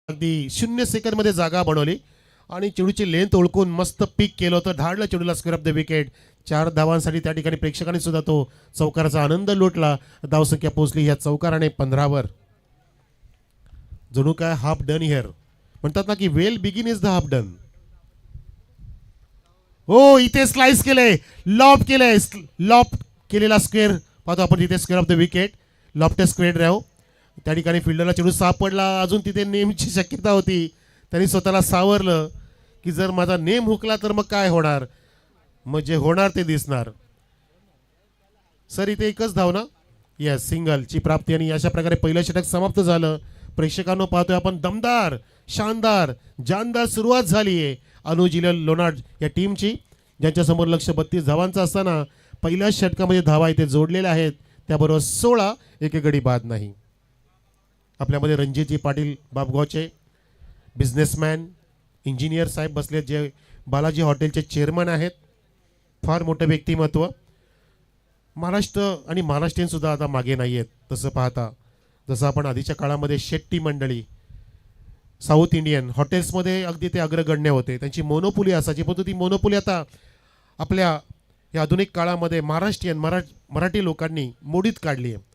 अगदी 0 सेकंदमध्ये जागा बनवली आणि चेंडूची लेंथ ओळखून मस्त पिक केलं होतं. धाडलं चेंडूला स्क्वेअर ऑफ द विकेट. 4 धावांसाठी त्या ठिकाणी प्रेक्षकांनी सुद्धा तो चौकाराचा आनंद लुटला. धावसंख्या पोहोचली ह्या चौकाराने 15 वर. जणू काय हाफ डन हिअर. म्हणतात ना की well begin is the half done. हो इथे स्लाइस केलंय, लॉफ्ट केलंय. लॉफ्ट केलेला स्क्वेअर पाहतो आपण तिथे square of the wicket. Loft square drive. त्या ठिकाणी फिल्डरला चेंडू सापडला. अजून तिथे नेमची शक्यता होती. त्यांनी स्वतःला सावरलं की जर माझा नेम हुकला तर मग काय होणार. मग जे होणार ते दिसणार. सर इथे एकच धाव ना. येस सिंगलची प्राप्ती. आणि अशा प्रकारे पहिलं षटक समाप्त झालं. प्रेक्षकांनो पाहतोय आपण दमदार, शानदार, जानदार सुरुवात झाली आहे अनुजिल लोणार या टीमची, ज्यांच्यासमोर लक्ष 32 धावांचं असताना पहिल्या षटकामध्ये धावा इथे जोडलेल्या आहेत. त्याबरोबर 16 एक गडी बाद नाही. आपल्यामध्ये रणजितजी पाटील बाबगावचे बिझनेसमॅन इंजिनियर साहेब बसले जे बालाजी हॉटेलचे चेअरमन आहेत. फार मोठं व्यक्तिमत्व. महाराष्ट्र आणि महाराष्ट्रीयन सुद्धा आता मागे नाही आहेत तसं पाहता. जसं आपण आधीच्या काळामध्ये शेट्टी मंडळी साऊथ इंडियन हॉटेल्समध्ये अगदी ते अग्रगण्य होते. त्यांची मोनोपोली असायची, परंतु ती मोनोपोली आता आपल्या या आधुनिक काळामध्ये महाराष्ट्रीयन मराठी लोकांनी मोडीत काढली आहे.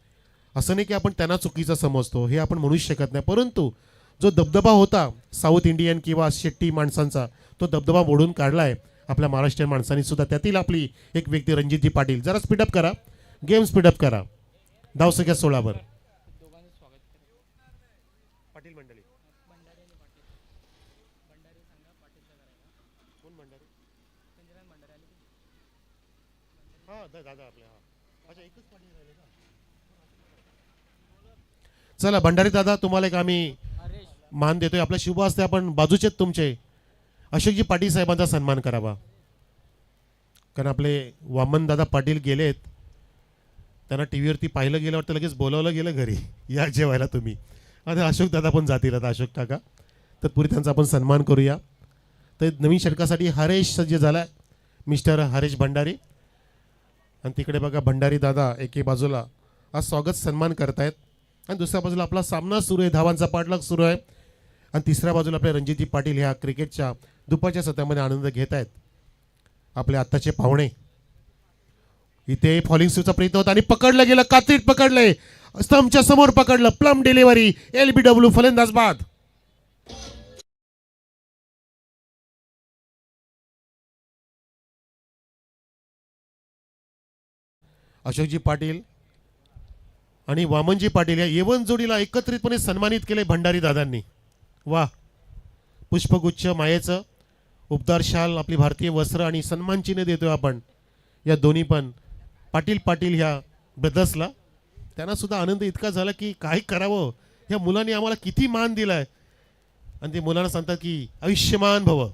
असं नाही की आपण त्यांना चुकीचं समजतो, हे आपण म्हणूच शकत नाही. परंतु जो दबदबा होता साऊथ इंडियन किंवा शेट्टी माणसांचा, तो दबदबा मोडून काढला आहे आपल्या महाराष्ट्रीयन माणसांनी सुद्धा. त्यातील आपली एक व्यक्ती रणजितजी पाटील. जरा स्पीडअप करा, गेम स्पीडअप करा. धावसंख्या 16 वर. पाटील मंडळी चला भंडारी दादा, तुम्हाला एक आम्ही मान देतोय. आपल्या शुभ असते आपण बाजूचे तुमचे अशोकजी पाटील साहेबांचा सन्मान करावा. कारण आपले वामन दादा पाटील गेलेत, त्यांना टी व्हीवरती पाहिलं गेलं वाटतं, लगेच बोलावलं गेलं घरी, या जेवायला तुम्ही. आता अशोक दादा पण जातील, आता अशोक काका, तर पुरी त्यांचा आपण सन्मान करूया. तर नवीन षटकासाठी हरेश सज्ज झाला, मिस्टर हरेश भंडारी. आणि तिकडे बघा भंडारी दादा एके बाजूला आज स्वागत सन्मान करतायत आणि दुसऱ्या बाजूला आपला सामना सुरू आहे, धावांचा पाठलाग सुरू आहे. आणि तिसऱ्या बाजूला आपले रणजितजी पाटील ह्या क्रिकेटच्या दुपारच्या सत्रामध्ये आनंद घेत आहेत. आपले आत्ताचे पाहुणे इथे फॉलिंग स्विचचा प्रयत्न होता आणि पकडलं गेलं, कात्रीत पकडलंय, स्तंभच्या समोर पकडलं, प्लम डिलिव्हरी, LBW फलंदाज बाद. अशोकजी पाटील आणि वामनजी पाटील या येवन जोडीला एकत्रितपणे सन्मानित केले भंडारी दादांनी. वा, पुष्पगुच्छ, मायेचं उपदार शाल, आपली भारतीय वस्त्र आणि सन्मान चिन्ह देतोय आपण या दोन्ही पण पाटील पाटील ह्या ब्रदर्सला. त्यांना सुद्धा आनंद इतका झाला की काय करावं, ह्या मुलांनी आम्हाला किती मान दिलाय. आणि ते मुलांना सांगतात की आयुष्यमान भव.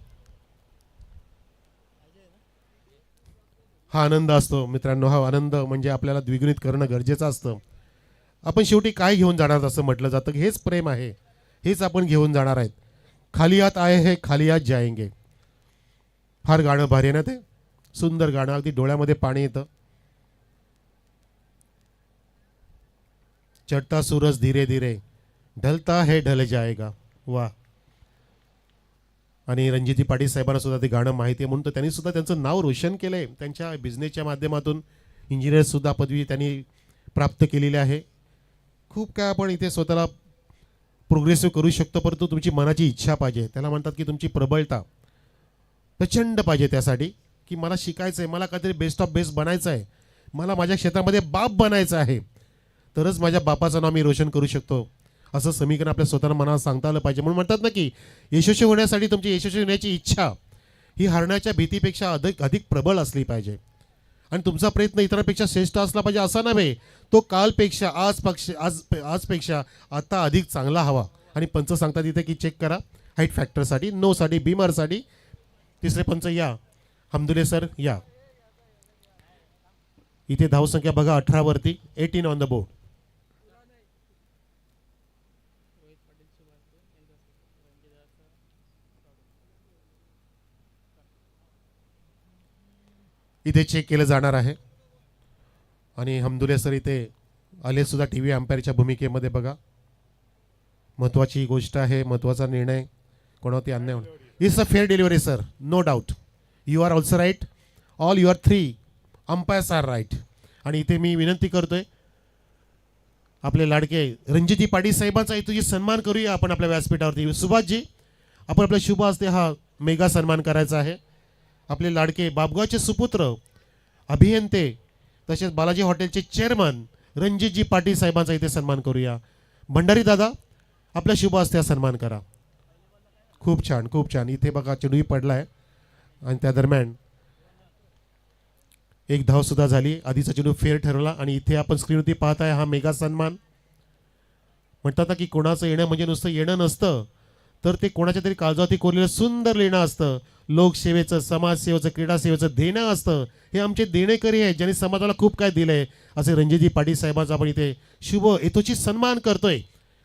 हा आनंद असतो मित्रांनो, हा आनंद म्हणजे आपल्याला द्विगुणित करणं गरजेचं असतं. आपण शेवटी काय घेऊन जाणार असं म्हटलं जातं, हेच प्रेम आहे, हेच आपण घेऊन जाणार आहेत. खाली हात आए है खाली हात जाएंगे. फार गाणं भारी आहे ना ते, सुंदर गाणं, अगदी डोळ्यामध्ये पाणी येतं. चढ़ता सूरज धीरे धीरे ढलता है ढल जाएगा. वा. आणि रणजितजी पाटील साहेबांना सुद्धा ते गाणं माहिती आहे, म्हणून तर त्यांनी सुद्धा त्यांचं नाव रोशन केलं आहे. त्यांच्या बिझनेसच्या माध्यमातून इंजिनियरसुद्धा पदवी त्यांनी प्राप्त केलेली आहे. खूप काय आपण इथे स्वतःला प्रोग्रेसिव्ह करू शकतो, परंतु तुमची मनाची इच्छा पाहिजे. त्याला म्हणतात की तुमची प्रबळता प्रचंड पाहिजे त्यासाठी, की मला शिकायचं आहे, मला काहीतरी बेस्ट ऑफ बेस्ट बनायचं आहे, मला माझ्या क्षेत्रामध्ये बाप बनायचं आहे, तरच माझ्या बापाचं नाव मी रोशन करू शकतो, असं समीकरण आपल्या स्वतःला मनाला सांगता आलं पाहिजे. म्हणून म्हणतात ना की यशस्वी होण्यासाठी तुमची यशस्वी होण्याची इच्छा ही हरण्याच्या भीतीपेक्षा अधिक प्रबळ असली पाहिजे. आणि तुमचा प्रयत्न इतरांपेक्षा श्रेष्ठ असला पाहिजे असा नव्हे, तो कालपेक्षा आजपेक्षा आता अधिक चांगला हवा. आणि पंच सांगतात इथे की चेक करा हाईट फॅक्टरसाठी, नोसाठी, बीमरसाठी. तिसरे पंच या, हमदुले सर या. इथे धावसंख्या बघा 18 वरती, 18 ऑन द बोर्ड. इथे चेक केलं जाणार आहे. आणि हमदुले सर इथे आले सुद्धा TV अंपायरच्या भूमिकेमध्ये. बघा, महत्त्वाची गोष्ट आहे, महत्त्वाचा निर्णय कोणावरती अन्याय होणार. It's a fair delivery sir, no doubt. You are also right, all your 3 umpires are right. आणि इथे मी विनंती करतोय आपले लाडके रणजितजी पाटील साहेबांचा इथे सन्मान करूया आपण आपल्या व्यासपीठावरती. सुभाषजी, आपण आपल्या शुभ हस्ते हा मेगा सन्मान करायचा आहे. आपले लाडके बाबगावचे सुपुत्र अभियंते तसेच बालाजी हॉटेलचे चेअरमन रणजितजी पाटील साहेबांचा इथे सन्मान करूया. भंडारी दादा, आपल्या शुभ हस्ते हा सन्मान करा. खूप छान, खूप छान. इथे बघा चेंडूही पडलाय आणि त्या दरम्यान एक धाव सुद्धा झाली. आधीचा चेंडू फेअर ठरवला आणि इथे आपण स्क्रीनवरती पाहताय हा मेगा सन्मान. म्हणतात ना की कोणाचं येणं म्हणजे नुसतं येणं नसतं, तर ते कोणाच्या तरी काळजावरती कोरलेलं सुंदर लेणं असतं. लोकसेवेचं, समाजसेवेचं, क्रीडासेवेचं देणं असतं. हे आमचे देणेकरी आहेत ज्यांनी समाजाला खूप काय दिलंय. असे रणजितजी पाटील साहेबांचा आपण इथे शुभ यथोचित सन्मान करतोय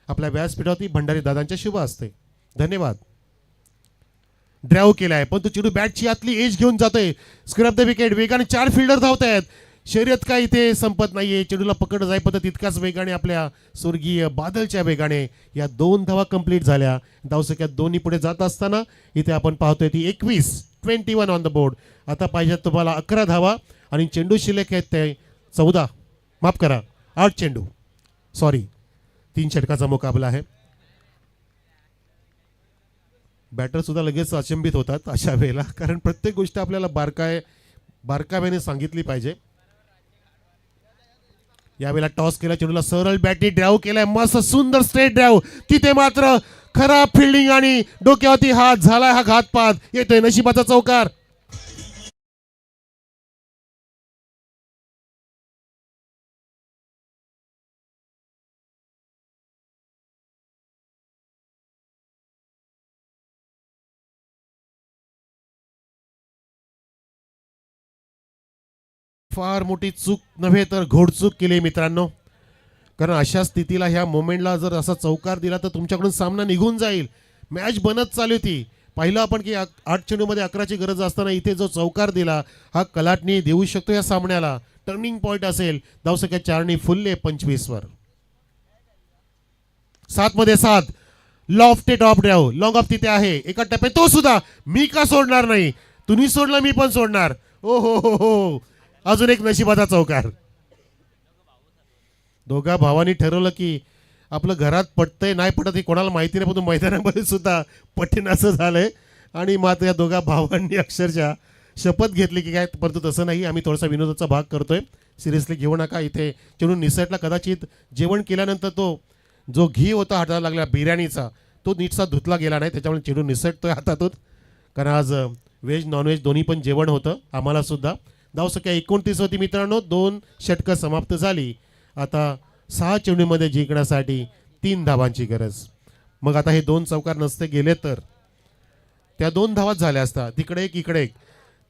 आपल्या व्यासपीठावरती भंडारी दादांच्या शुभ असते. धन्यवाद. ड्राईव्ह केलाय पण तो चेंडू बॅटची आतली एज घेऊन जातोय. Square of the wicket. वेगाने 4 फिल्डर धावत आहेत. शर्यत काय इथे संपत नाहीये. चेंडूला पकड जाईपर्यंत तितकाच वेगाने आपल्या स्वर्गीय बादलच्या वेगाने या 2 धावा कंप्लीट झाल्या. धावसंख्यात दोन्ही पुढे जात असताना इथे आपण पाहतोय ती 21 ऑन द बोर्ड. आता पाहिजे तुम्हाला 11 धावा आणि चेंडू शिल्लक आहेत ते 14, माफ करा 8 चेंडू, सॉरी 3 षटकाचा मुकाबला आहे. बॅटर सुद्धा लगेच अचंबित होतात अशा वेळेला, कारण प्रत्येक गोष्ट आपल्याला बारकाव्याने सांगितली पाहिजे. यावेळेला टॉस केला, चेंडूला सरळ बॅटनी ड्राईव्ह केलाय, मस्त सुंदर स्ट्रेट ड्राईव्ह. तिथे मात्र खराब फिल्डिंग आणि डोक्यावरती हात झालाय, हा घातपात. येतोय नशिबाचा चौकार. फार मोठी चूक नव्हे तर घोडचूक केली मित्रांनो. कारण अशा स्थितीला ह्या मोमेंटला जर असा चौकार दिला तर तुमच्याकडून सामना निघून जाईल. मॅच बनत चालू होती. पाहिलं आपण की 8 चेंडूमध्ये 11ची गरज असताना इथे जो चौकार दिला हा कलाटणी देऊ शकतो या सामन्याला. टर्निंग पॉईंट असेल. धावसंख्या 4 फुलले 25 वर. 7 मध्ये 7. Loft top drive long of तिथे आहे. एका टप्प्यात तो सुद्धा मी का सोडणार नाही. तुम्ही सोडलं मी पण सोडणार. ओ हो हो हो. अजून एक नशिबाचा चौकार. दोघा भावांनी ठरवलं की आपलं घरात पटतंय नाही पटत हे कोणाला माहिती नाही, पण मैदानामध्ये सुद्धा पटेन असं झालंय. आणि मात्र या दोघा भावांनी अक्षरशः शपथ घेतली की काय, परंतु तसं नाही, आम्ही थोडासा विनोदाचा भाग करतोय, सिरियसली घेऊ नका. इथे चेंडू निसटला. कदाचित जेवण केल्यानंतर तो जो घी होता हाताला लागला बिर्याणीचा तो नीटसा धुतला गेला नाही, त्याच्यामुळे चेंडू निसटतोय हातातून. कारण आज व्हेज नॉनव्हेज दोन्ही पण जेवण होतं आम्हाला सुद्धा. धावसंख्या 29 होती मित्रांनो. 2 षटकं समाप्त झाली. आता 6 चेंडूमध्ये जिंकण्यासाठी 3 धावांची गरज. मग आता हे 2 चौकार नसते गेले तर त्या 2 धावाच झाल्या असता. तिकडे एक इकडे एक.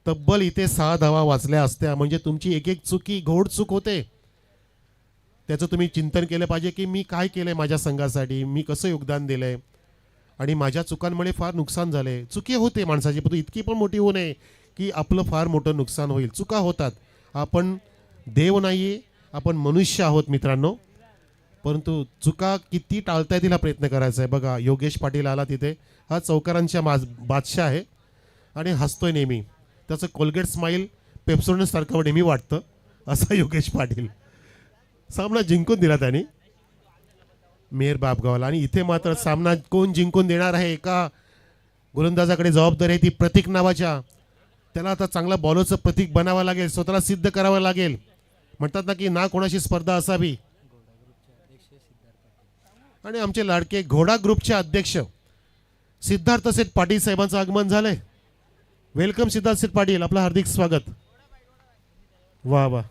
तब्बल इथे 6 धावा वाचल्या असत्या. म्हणजे तुमची एक एक चुकी घोड चूक होते. त्याचं तुम्ही चिंतन केलं पाहिजे की मी काय केलंय माझ्या संघासाठी, मी कसं योगदान दिलंय आणि माझ्या चुकांमुळे फार नुकसान झाले. चुकी होते माणसाची, पण इतकी पण मोठी होऊ नये की आपलं फार मोठं नुकसान होईल. चुका होतात. आपण देव नाहीये, आपण मनुष्य आहोत मित्रांनो. परंतु चुका किती टाळता येतील हा प्रयत्न करायचा आहे. बघा योगेश पाटील आला तिथे. हा चौकारांच्या बादशाह आहे आणि हसतोय नेहमी. त्याचं कोलगेट स्माईल पेप्सोडन सारखं नेहमी वाटतं. असा योगेश पाटील. सामना जिंकून दिला त्यांनी मेहर बापगावला. आणि इथे मात्र सामना कोण जिंकून देणार आहे. एका गोलंदाजाकडे जबाबदारी आहे ती प्रतीक नावाच्या. त्याला आता चांगला बॉलरचं प्रतीक बनावं लागेल, स्वतःला सिद्ध करावं लागेल. म्हणतात ना की ना कोणाशी स्पर्धा असावी. आणि आमचे लाडके घोडा ग्रुपचे अध्यक्ष सिद्धार्थ सेठ पाटील साहेबांचं आगमन झालंय. वेलकम सिद्धार्थ सेठ पाटील, आपलं हार्दिक स्वागत. वा वा,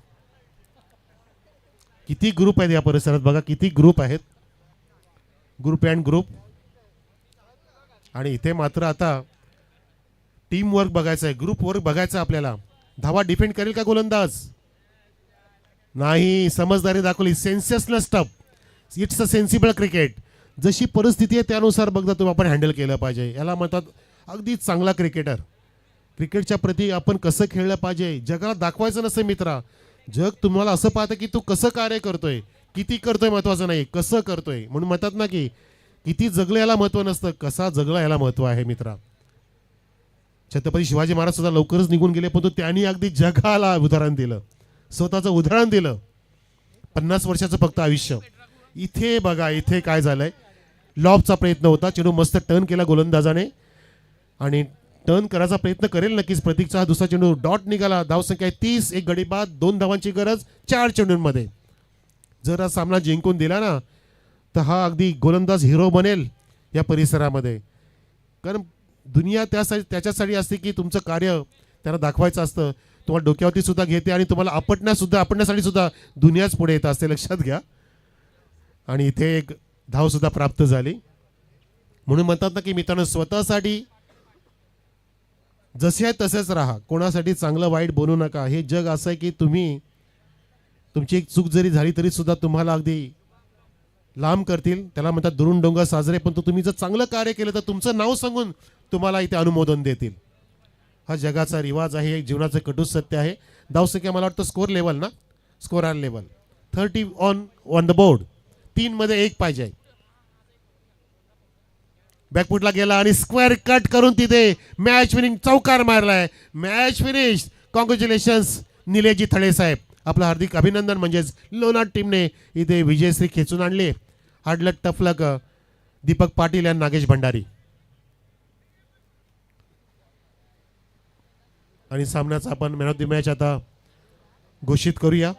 किती ग्रुप आहेत या परिसरात. बघा किती ग्रुप आहेत. Group and group. आणि इथे मात्र आता टीम वर्क बघायचं आहे, ग्रुप वर्क बघायचं आपल्याला. धावा डिफेंड करेल का गोलंदाज. नाही, समजदारी दाखवली. Sensational stuff. It's a sensible cricket. जशी परिस्थिती आहे त्यानुसार बघता तुम्ही आपण हँडल केलं पाहिजे. याला म्हणतात अगदी चांगला क्रिकेटर. क्रिकेटच्या प्रती आपण कसं खेळलं पाहिजे जगाला दाखवायचं नसतं मित्रा. जग तुम्हाला असं पाहतं की तू कसं कार्य करतोय, किती करतोय महत्वाचं नाही, कसं करतोय. म्हणून म्हणतात ना की किती जगलं याला महत्व नसतं, कसा जगला याला महत्व आहे मित्रा. छत्रपती शिवाजी महाराज सुद्धा लवकरच निघून गेले, पण त्यांनी अगदी जगाला उदाहरण दिलं, स्वतःचं उदाहरण दिलं. 50 वर्षाचं फक्त आयुष्य. इथे बघा इथे काय झालंय. लॉबचा प्रयत्न होता, चेंडू मस्त टर्न केला गोलंदाजाने आणि टर्न करायचा प्रयत्न करेल नक्कीच. प्रतीकचा हा दुसरा चेंडू डॉट निघाला. धावसंख्या 30. 1 गडी बाद. 2 धावांची गरज 4 चेंडूंमध्ये. जर हा सामना जिंकून दिला ना तर हा अगदी गोलंदाज हिरो बनेल या परिसरामध्ये. कारण दुनिया त्याच्यासाठी असते की तुमचं कार्य त्यांना दाखवायचं असतं. तुम्हाला डोक्यावरती सुद्धा घेते आणि तुम्हाला आपटण्यासाठी सुद्धा दुनियाच पुढे येत असते, लक्षात घ्या. आणि इथे एक धाव सुद्धा प्राप्त झाली. म्हणून म्हणतात ना की मित्रांनो, स्वतःसाठी जसे आहे तसेच राहा, कोणासाठी चांगलं वाईट बोलू नका. हे जग असं आहे की तुमची एक चूक जरी झाली तरी सुद्धा तुम्हाला अगदी लांब करतील. त्याला म्हणतात दुरून डोंगर साजरे. पण तुम्ही जर चांगलं कार्य केलं तर तुमचं नाव सांगून तुम्हाला इथे अनुमोदन देतील. हा जगाचा रिवाज आहे, एक जीवनाचं कटू सत्य आहे. धावसंख्या मला वाटतं स्कोर लेवल ना, score are level 30 on the board. 3 मध्ये 1 पाहिजे. बॅकफुटला गेला आणि स्क्वेअर कट करून तिथे मॅच विनिंग चौकार मारलाय. Match finish. कॉंग्रॅच्युलेशन्स निलेजी थळे साहेब, आपलं हार्दिक अभिनंदन. म्हणजेच लोणार टीमने इथे विजयश्री खेचून आणले. हार्ड लक टफ लक दीपक पाटील आणि नागेश भंडारी. आणि सामन्याचा आपण मॅन ऑफ द मॅच आता घोषित करूया.